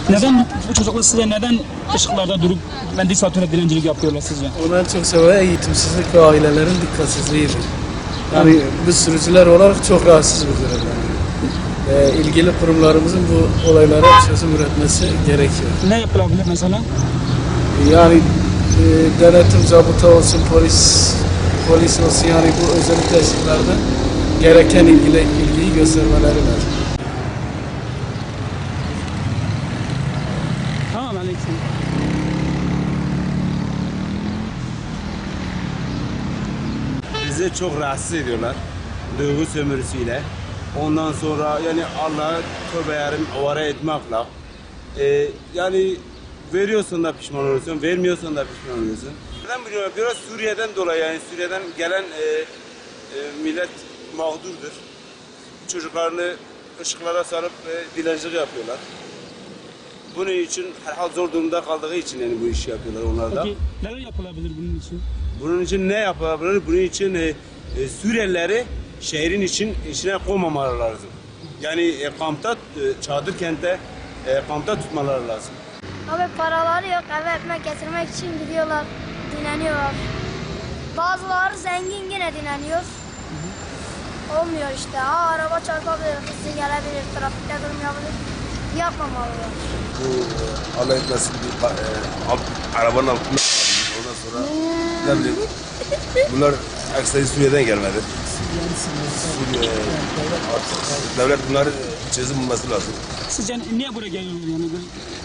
Neden bu çocuklar size neden ışıklarda durup mendil satıyorlar, dilencilik yapıyorlar sizce? Onun en çok sebebi eğitimsizlik ve ailelerin dikkatsizliğidir. Yani biz sürücüler olarak çok rahatsız bu durumdan. İlgili kurumlarımızın bu olaylara çözüm üretmesi gerekiyor. Ne yapılabilir mesela? Yani denetim zabıta olsun, polis olsun, yani bu özellikle ışıklarda gereken ilgiyi göstermeleri lazım. Tamam Alexis. Bizi çok rahatsız ediyorlar. Duygu sömürüsüyle. Ondan sonra yani Allah'a tövbe yarım avara etmekle. Yani veriyorsun da pişman oluyorsun, vermiyorsun da pişman oluyorsun. Neden biliyorum? Biraz Suriye'den dolayı, yani Suriye'den gelen millet mağdurdur. Çocuklarını ışıklara sarıp dilencilik yapıyorlar. Bunun için herhal zor durumda kaldığı için yani bu işi yapıyorlar onlar da. Peki neler yapılabilir bunun için? Bunun için ne yapabilir? Bunun için Suriyelileri şehrin içine koymamaları lazım. Yani kampta, çadır kentte kampta tutmaları lazım. Abi paraları yok, eve ekmek getirmek için gidiyorlar, dinleniyorlar. Bazıları zengin yine dinleniyor. Olmuyor işte. Araba çarpabilir, hızlı gelebilir, trafikte durmayabilir. Yapmamalılar. Bu Allah etmesin bir arabanın altında ondan sonra ne bileyim bunlar aksari Suriye'den gelmedi. Suriye artık devlet bunları çözüm bulması lazım. Sizce niye buraya geliyorlar yani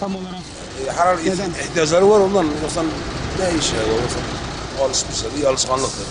tam olarak? Herhalde ihtiyaçları var ondan, yoksa ne iş ya, yoksa alışmışlar, iyi alışkanlıktır.